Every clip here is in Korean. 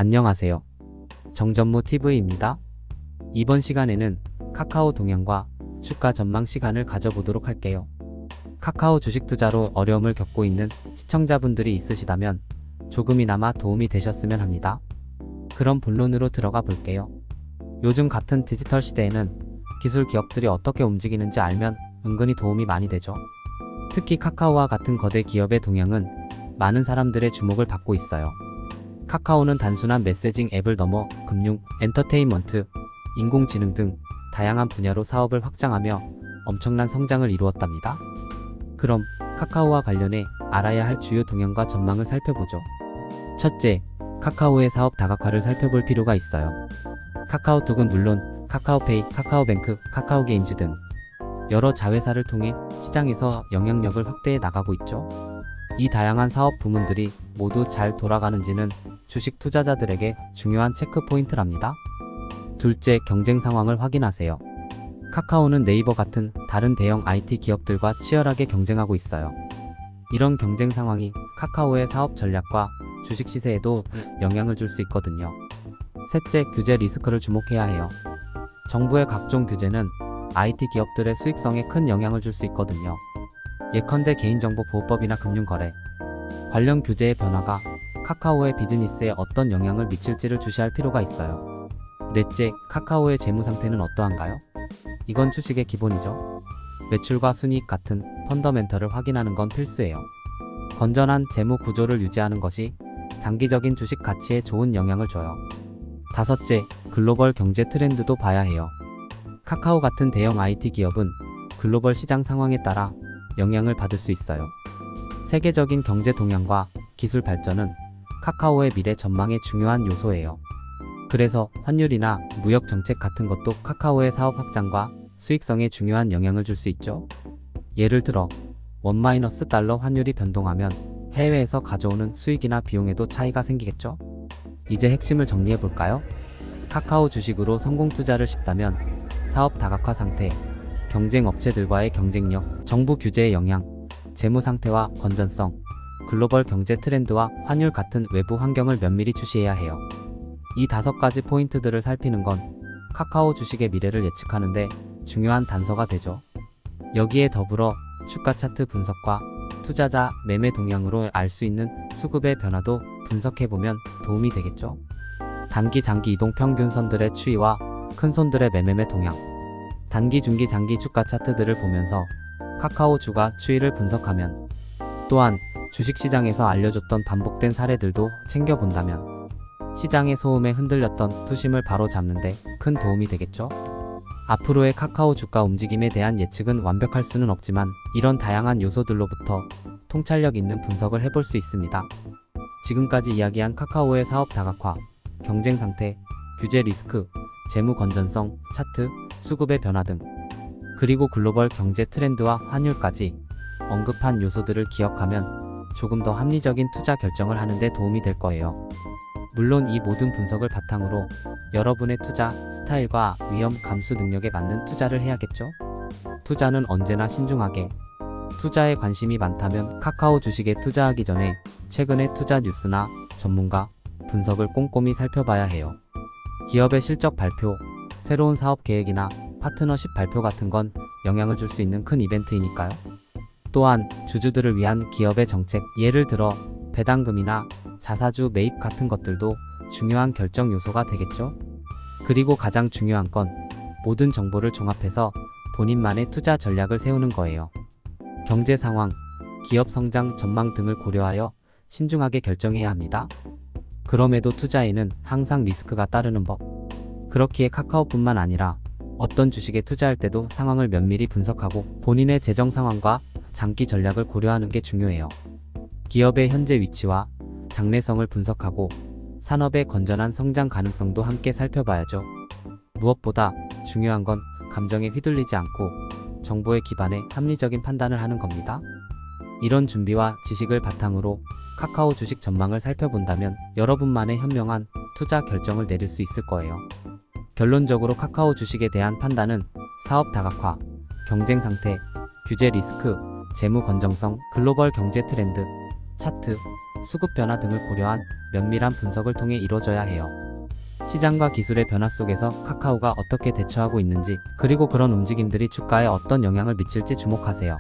안녕하세요. 정전무 TV입니다. 이번 시간에는 카카오 동향과 주가 전망 시간을 가져보도록 할게요. 카카오 주식 투자로 어려움을 겪고 있는 시청자분들이 있으시다면 조금이나마 도움이 되셨으면 합니다. 그럼 본론으로 들어가 볼게요. 요즘 같은 디지털 시대에는 기술 기업들이 어떻게 움직이는지 알면 은근히 도움이 많이 되죠. 특히 카카오와 같은 거대 기업의 동향은 많은 사람들의 주목을 받고 있어요. 카카오는 단순한 메시징 앱을 넘어 금융, 엔터테인먼트, 인공지능 등 다양한 분야로 사업을 확장하며 엄청난 성장을 이루었답니다. 그럼 카카오와 관련해 알아야 할 주요 동향과 전망을 살펴보죠. 첫째, 카카오의 사업 다각화를 살펴볼 필요가 있어요. 카카오톡은 물론 카카오페이, 카카오뱅크, 카카오게임즈 등 여러 자회사를 통해 시장에서 영향력을 확대해 나가고 있죠. 이 다양한 사업 부문들이 모두 잘 돌아가는지는 주식 투자자들에게 중요한 체크 포인트랍니다. 둘째, 경쟁 상황을 확인하세요. 카카오는 네이버 같은 다른 대형 IT 기업들과 치열하게 경쟁하고 있어요. 이런 경쟁 상황이 카카오의 사업 전략과 주식 시세에도 영향을 줄 수 있거든요. 셋째, 규제 리스크를 주목해야 해요. 정부의 각종 규제는 IT 기업들의 수익성에 큰 영향을 줄 수 있거든요. 예컨대 개인정보보호법이나 금융거래 관련 규제의 변화가 카카오의 비즈니스에 어떤 영향을 미칠지를 주시할 필요가 있어요. 넷째, 카카오의 재무 상태는 어떠한가요? 이건 주식의 기본이죠. 매출과 순이익 같은 펀더멘털을 확인하는 건 필수예요. 건전한 재무 구조를 유지하는 것이 장기적인 주식 가치에 좋은 영향을 줘요. 다섯째, 글로벌 경제 트렌드도 봐야 해요. 카카오 같은 대형 IT 기업은 글로벌 시장 상황에 따라 영향을 받을 수 있어요. 세계적인 경제 동향과 기술 발전은 카카오의 미래 전망의 중요한 요소예요. 그래서 환율이나 무역 정책 같은 것도 카카오의 사업 확장과 수익성에 중요한 영향을 줄 수 있죠. 예를 들어 $1- 환율이 변동하면 해외에서 가져오는 수익이나 비용에도 차이가 생기겠죠. 이제 핵심을 정리해 볼까요? 카카오 주식으로 성공 투자를 싶다면 사업 다각화 상태, 경쟁 업체들과의 경쟁력, 정부 규제의 영향, 재무 상태와 건전성, 글로벌 경제 트렌드와 환율 같은 외부 환경을 면밀히 주시해야 해요. 이 5가지 포인트들을 살피는 건 카카오 주식의 미래를 예측하는데 중요한 단서가 되죠. 여기에 더불어 주가 차트 분석과 투자자 매매 동향으로 알 수 있는 수급의 변화도 분석해보면 도움이 되겠죠. 단기 장기 이동 평균선들의 추이와 큰손들의 매매 동향, 단기 중기 장기 주가 차트들을 보면서 카카오 주가 추이를 분석하면, 또한 주식시장에서 알려줬던 반복된 사례들도 챙겨본다면 시장의 소음에 흔들렸던 투심을 바로 잡는데 큰 도움이 되겠죠. 앞으로의 카카오 주가 움직임에 대한 예측은 완벽할 수는 없지만 이런 다양한 요소들로부터 통찰력 있는 분석을 해볼 수 있습니다. 지금까지 이야기한 카카오의 사업 다각화, 경쟁 상태, 규제 리스크, 재무 건전성, 차트, 수급의 변화 등, 그리고 글로벌 경제 트렌드와 환율까지 언급한 요소들을 기억하면 조금 더 합리적인 투자 결정을 하는 데 도움이 될 거예요. 물론 이 모든 분석을 바탕으로 여러분의 투자 스타일과 위험 감수 능력에 맞는 투자를 해야겠죠? 투자는 언제나 신중하게. 투자에 관심이 많다면 카카오 주식에 투자하기 전에 최근의 투자 뉴스나 전문가 분석을 꼼꼼히 살펴봐야 해요. 기업의 실적 발표, 새로운 사업 계획이나 파트너십 발표 같은 건 영향을 줄 수 있는 큰 이벤트이니까요. 또한 주주들을 위한 기업의 정책, 예를 들어 배당금이나 자사주 매입 같은 것들도 중요한 결정 요소가 되겠죠. 그리고 가장 중요한 건 모든 정보를 종합해서 본인만의 투자 전략을 세우는 거예요. 경제 상황, 기업 성장 전망 등을 고려하여 신중하게 결정해야 합니다. 그럼에도 투자에는 항상 리스크가 따르는 법. 그렇기에 카카오뿐만 아니라 어떤 주식에 투자할 때도 상황을 면밀히 분석하고 본인의 재정 상황과 장기 전략을 고려하는 게 중요해요. 기업의 현재 위치와 장래성을 분석하고 산업의 건전한 성장 가능성도 함께 살펴봐야죠. 무엇보다 중요한 건 감정에 휘둘리지 않고 정보에 기반해 합리적인 판단을 하는 겁니다. 이런 준비와 지식을 바탕으로 카카오 주식 전망을 살펴본다면 여러분만의 현명한 투자 결정을 내릴 수 있을 거예요. 결론적으로 카카오 주식에 대한 판단은 사업 다각화, 경쟁 상태, 규제 리스크, 재무 건전성, 글로벌 경제 트렌드, 차트, 수급 변화 등을 고려한 면밀한 분석을 통해 이루어져야 해요. 시장과 기술의 변화 속에서 카카오가 어떻게 대처하고 있는지, 그리고 그런 움직임들이 주가에 어떤 영향을 미칠지 주목하세요.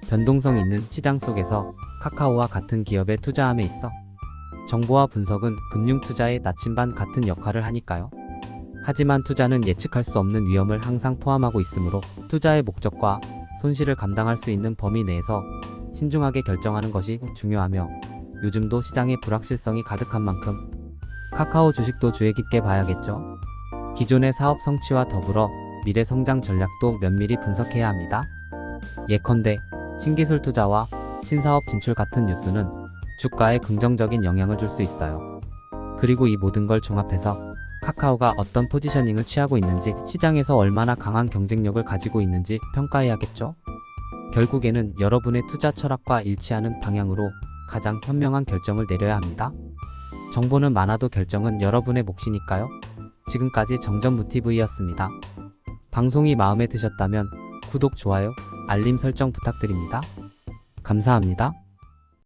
변동성 있는 시장 속에서 카카오와 같은 기업에 투자함에 있어 정보와 분석은 금융 투자의 나침반 같은 역할을 하니까요. 하지만 투자는 예측할 수 없는 위험을 항상 포함하고 있으므로 투자의 목적과 손실을 감당할 수 있는 범위 내에서 신중하게 결정하는 것이 중요하며, 요즘도 시장에 불확실성이 가득한 만큼 카카오 주식도 주의 깊게 봐야겠죠. 기존의 사업 성취와 더불어 미래 성장 전략도 면밀히 분석해야 합니다. 예컨대 신기술 투자와 신사업 진출 같은 뉴스는 주가에 긍정적인 영향을 줄 수 있어요. 그리고 이 모든 걸 종합해서 카카오가 어떤 포지셔닝을 취하고 있는지, 시장에서 얼마나 강한 경쟁력을 가지고 있는지 평가해야겠죠. 결국에는 여러분의 투자 철학과 일치하는 방향으로 가장 현명한 결정을 내려야 합니다. 정보는 많아도 결정은 여러분의 몫이니까요. 지금까지 정전무TV였습니다. 방송이 마음에 드셨다면 구독, 좋아요, 알림 설정 부탁드립니다. 감사합니다.